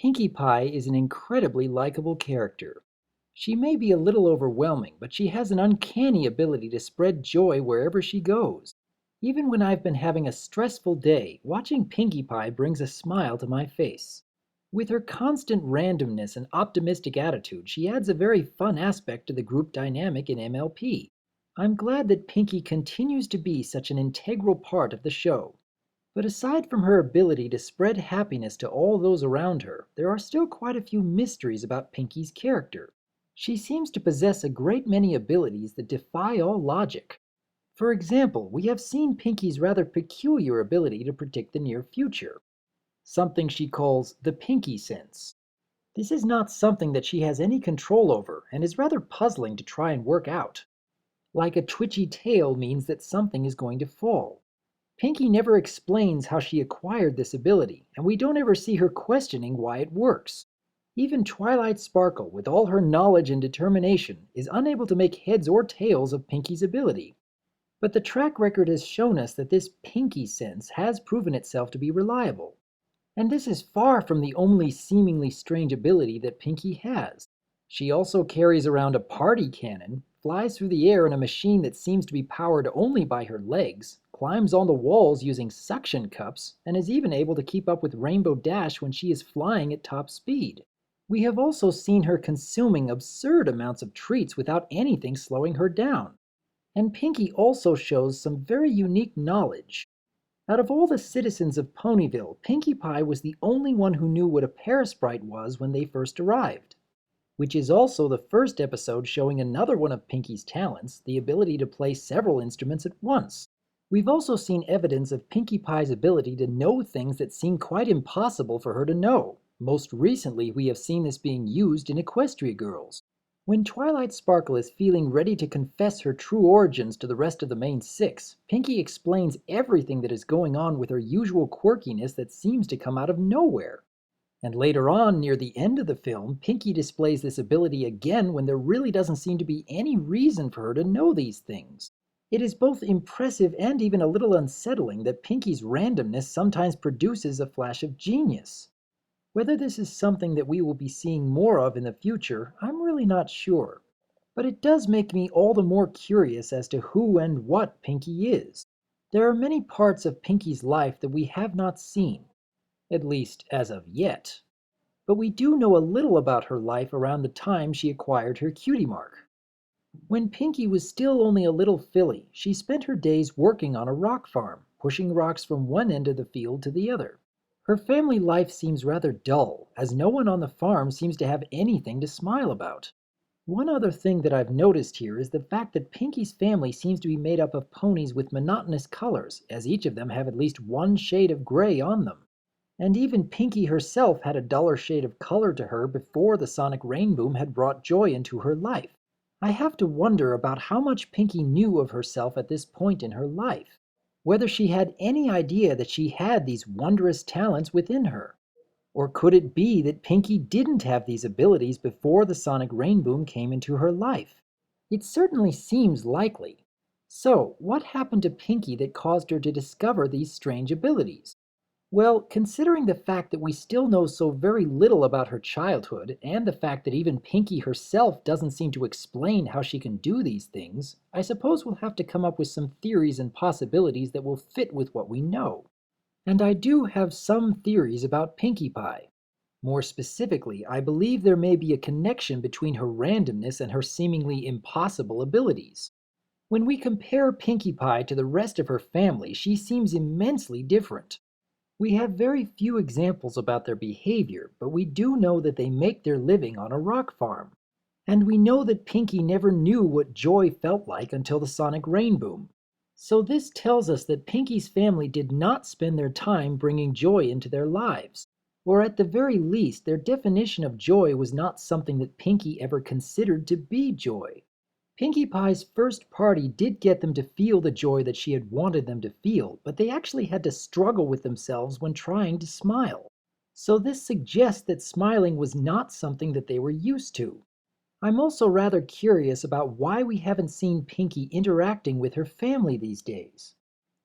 Pinkie Pie is an incredibly likable character. She may be a little overwhelming, but she has an uncanny ability to spread joy wherever she goes. Even when I've been having a stressful day, watching Pinkie Pie brings a smile to my face. With her constant randomness and optimistic attitude, she adds a very fun aspect to the group dynamic in MLP. I'm glad that Pinkie continues to be such an integral part of the show. But aside from her ability to spread happiness to all those around her, there are still quite a few mysteries about Pinkie's character. She seems to possess a great many abilities that defy all logic. For example, we have seen Pinkie's rather peculiar ability to predict the near future, something she calls the Pinkie Sense. This is not something that she has any control over and is rather puzzling to try and work out. Like a twitchy tail means that something is going to fall. Pinkie never explains how she acquired this ability, and we don't ever see her questioning why it works. Even Twilight Sparkle, with all her knowledge and determination, is unable to make heads or tails of Pinkie's ability. But the track record has shown us that this Pinkie Sense has proven itself to be reliable. And this is far from the only seemingly strange ability that Pinkie has. She also carries around a party cannon, flies through the air in a machine that seems to be powered only by her legs, climbs on the walls using suction cups, and is even able to keep up with Rainbow Dash when she is flying at top speed. We have also seen her consuming absurd amounts of treats without anything slowing her down. And Pinkie also shows some very unique knowledge. Out of all the citizens of Ponyville, Pinkie Pie was the only one who knew what a parasprite was when they first arrived. Which is also the first episode showing another one of Pinkie's talents, the ability to play several instruments at once. We've also seen evidence of Pinkie Pie's ability to know things that seem quite impossible for her to know. Most recently, we have seen this being used in Equestria Girls. When Twilight Sparkle is feeling ready to confess her true origins to the rest of the main six, Pinkie explains everything that is going on with her usual quirkiness that seems to come out of nowhere. And later on, near the end of the film, Pinkie displays this ability again when there really doesn't seem to be any reason for her to know these things. It is both impressive and even a little unsettling that Pinkie's randomness sometimes produces a flash of genius. Whether this is something that we will be seeing more of in the future, I'm really not sure. But it does make me all the more curious as to who and what Pinkie is. There are many parts of Pinkie's life that we have not seen, at least as of yet. But we do know a little about her life around the time she acquired her cutie mark. When Pinkie was still only a little filly, she spent her days working on a rock farm, pushing rocks from one end of the field to the other. Her family life seems rather dull, as no one on the farm seems to have anything to smile about. One other thing that I've noticed here is the fact that Pinkie's family seems to be made up of ponies with monotonous colors, as each of them have at least one shade of gray on them. And even Pinkie herself had a duller shade of color to her before the sonic rainboom had brought joy into her life. I have to wonder about how much Pinkie knew of herself at this point in her life. Whether she had any idea that she had these wondrous talents within her. Or could it be that Pinkie didn't have these abilities before the sonic rainboom came into her life? It certainly seems likely. So, what happened to Pinkie that caused her to discover these strange abilities? Well, considering the fact that we still know so very little about her childhood, and the fact that even Pinkie herself doesn't seem to explain how she can do these things, I suppose we'll have to come up with some theories and possibilities that will fit with what we know. And I do have some theories about Pinkie Pie. More specifically, I believe there may be a connection between her randomness and her seemingly impossible abilities. When we compare Pinkie Pie to the rest of her family, she seems immensely different. We have very few examples about their behavior, but we do know that they make their living on a rock farm. And we know that Pinkie never knew what joy felt like until the sonic rainboom. So this tells us that Pinkie's family did not spend their time bringing joy into their lives. Or at the very least, their definition of joy was not something that Pinkie ever considered to be joy. Pinkie Pie's first party did get them to feel the joy that she had wanted them to feel, but they actually had to struggle with themselves when trying to smile. So this suggests that smiling was not something that they were used to. I'm also rather curious about why we haven't seen Pinkie interacting with her family these days.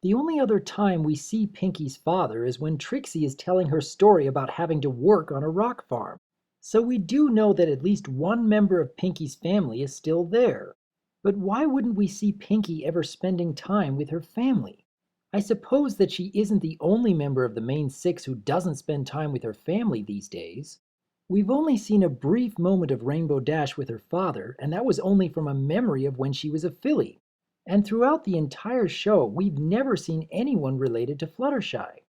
The only other time we see Pinkie's father is when Trixie is telling her story about having to work on a rock farm. So we do know that at least one member of Pinkie's family is still there. But why wouldn't we see Pinkie ever spending time with her family? I suppose that she isn't the only member of the main six who doesn't spend time with her family these days. We've only seen a brief moment of Rainbow Dash with her father, and that was only from a memory of when she was a filly. And throughout the entire show, we've never seen anyone related to Fluttershy.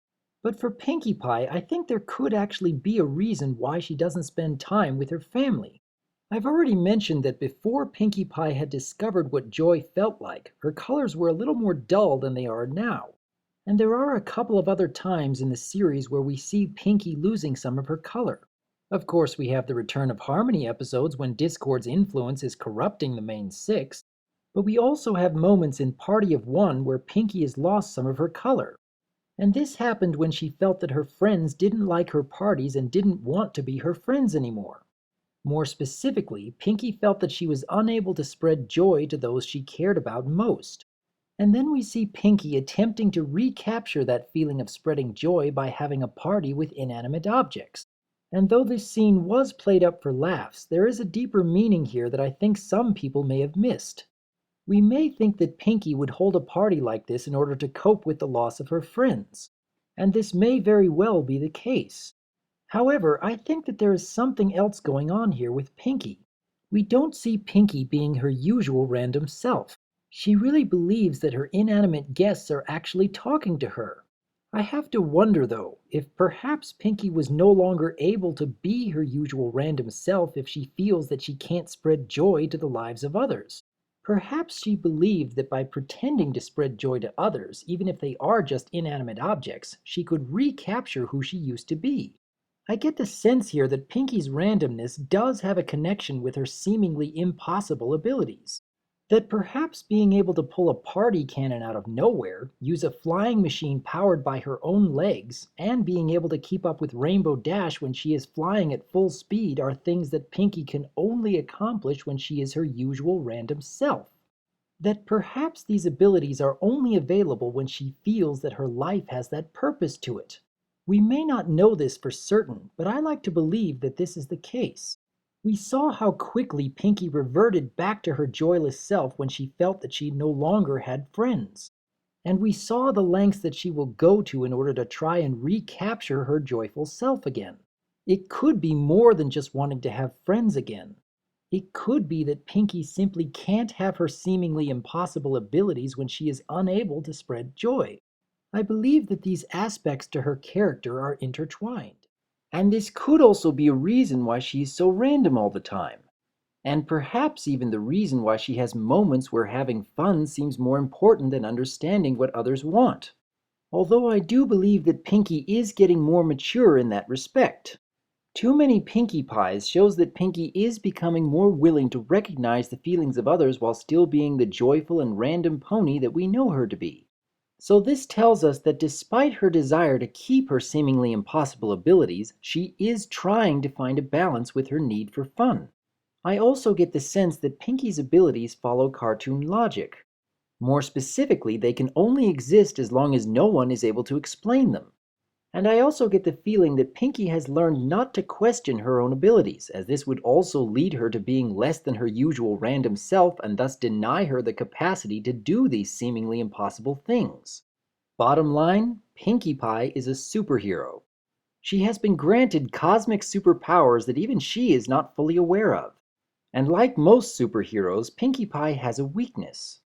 But for Pinkie Pie, I think there could actually be a reason why she doesn't spend time with her family. I've already mentioned that before Pinkie Pie had discovered what joy felt like, her colors were a little more dull than they are now. And there are a couple of other times in the series where we see Pinkie losing some of her color. Of course, we have the Return of Harmony episodes when Discord's influence is corrupting the main six, but we also have moments in Party of One where Pinkie has lost some of her color. And this happened when she felt that her friends didn't like her parties and didn't want to be her friends anymore. More specifically, Pinkie felt that she was unable to spread joy to those she cared about most. And then we see Pinkie attempting to recapture that feeling of spreading joy by having a party with inanimate objects. And though this scene was played up for laughs, there is a deeper meaning here that I think some people may have missed. We may think that Pinkie would hold a party like this in order to cope with the loss of her friends, and this may very well be the case. However, I think that there is something else going on here with Pinkie. We don't see Pinkie being her usual random self. She really believes that her inanimate guests are actually talking to her. I have to wonder, though, if perhaps Pinkie was no longer able to be her usual random self if she feels that she can't spread joy to the lives of others. Perhaps she believed that by pretending to spread joy to others, even if they are just inanimate objects, she could recapture who she used to be. I get the sense here that Pinkie's randomness does have a connection with her seemingly impossible abilities. That perhaps being able to pull a party cannon out of nowhere, use a flying machine powered by her own legs, and being able to keep up with Rainbow Dash when she is flying at full speed are things that Pinkie can only accomplish when she is her usual random self. That perhaps these abilities are only available when she feels that her life has that purpose to it. We may not know this for certain, but I like to believe that this is the case. We saw how quickly Pinkie reverted back to her joyless self when she felt that she no longer had friends. And we saw the lengths that she will go to in order to try and recapture her joyful self again. It could be more than just wanting to have friends again. It could be that Pinkie simply can't have her seemingly impossible abilities when she is unable to spread joy. I believe that these aspects to her character are intertwined. And this could also be a reason why she is so random all the time. And perhaps even the reason why she has moments where having fun seems more important than understanding what others want. Although I do believe that Pinkie is getting more mature in that respect. Too many Pinkie Pies shows that Pinkie is becoming more willing to recognize the feelings of others while still being the joyful and random pony that we know her to be. So this tells us that despite her desire to keep her seemingly impossible abilities, she is trying to find a balance with her need for fun. I also get the sense that Pinkie's abilities follow cartoon logic. More specifically, they can only exist as long as no one is able to explain them. And I also get the feeling that Pinkie has learned not to question her own abilities, as this would also lead her to being less than her usual random self and thus deny her the capacity to do these seemingly impossible things. Bottom line, Pinkie Pie is a superhero. She has been granted cosmic superpowers that even she is not fully aware of. And like most superheroes, Pinkie Pie has a weakness.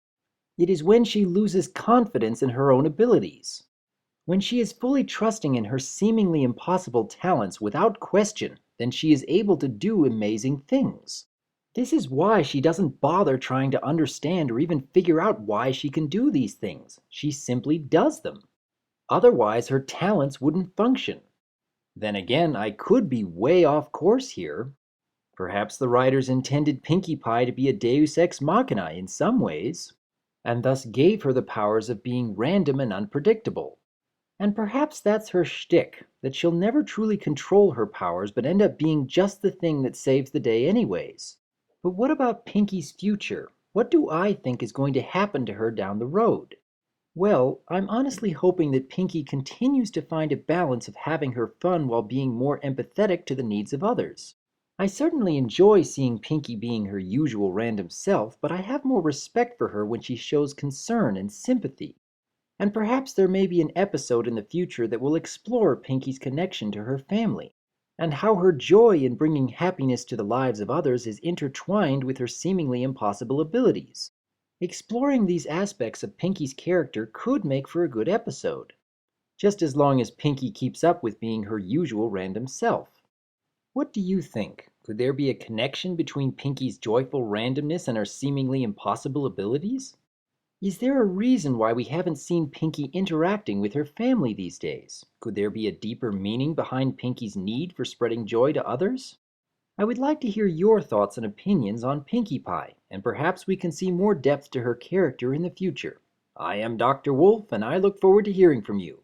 It is when she loses confidence in her own abilities. When she is fully trusting in her seemingly impossible talents without question, then she is able to do amazing things. This is why she doesn't bother trying to understand or even figure out why she can do these things. She simply does them. Otherwise, her talents wouldn't function. Then again, I could be way off course here. Perhaps the writers intended Pinkie Pie to be a deus ex machina in some ways, and thus gave her the powers of being random and unpredictable. And perhaps that's her shtick, that she'll never truly control her powers but end up being just the thing that saves the day anyways. But what about Pinkie's future? What do I think is going to happen to her down the road? Well, I'm honestly hoping that Pinkie continues to find a balance of having her fun while being more empathetic to the needs of others. I certainly enjoy seeing Pinkie being her usual random self, but I have more respect for her when she shows concern and sympathy. And perhaps there may be an episode in the future that will explore Pinkie's connection to her family, and how her joy in bringing happiness to the lives of others is intertwined with her seemingly impossible abilities. Exploring these aspects of Pinkie's character could make for a good episode, just as long as Pinkie keeps up with being her usual random self. What do you think? Could there be a connection between Pinkie's joyful randomness and her seemingly impossible abilities? Is there a reason why we haven't seen Pinkie interacting with her family these days? Could there be a deeper meaning behind Pinkie's need for spreading joy to others? I would like to hear your thoughts and opinions on Pinkie Pie, and perhaps we can see more depth to her character in the future. I am Dr. Wolf, and I look forward to hearing from you.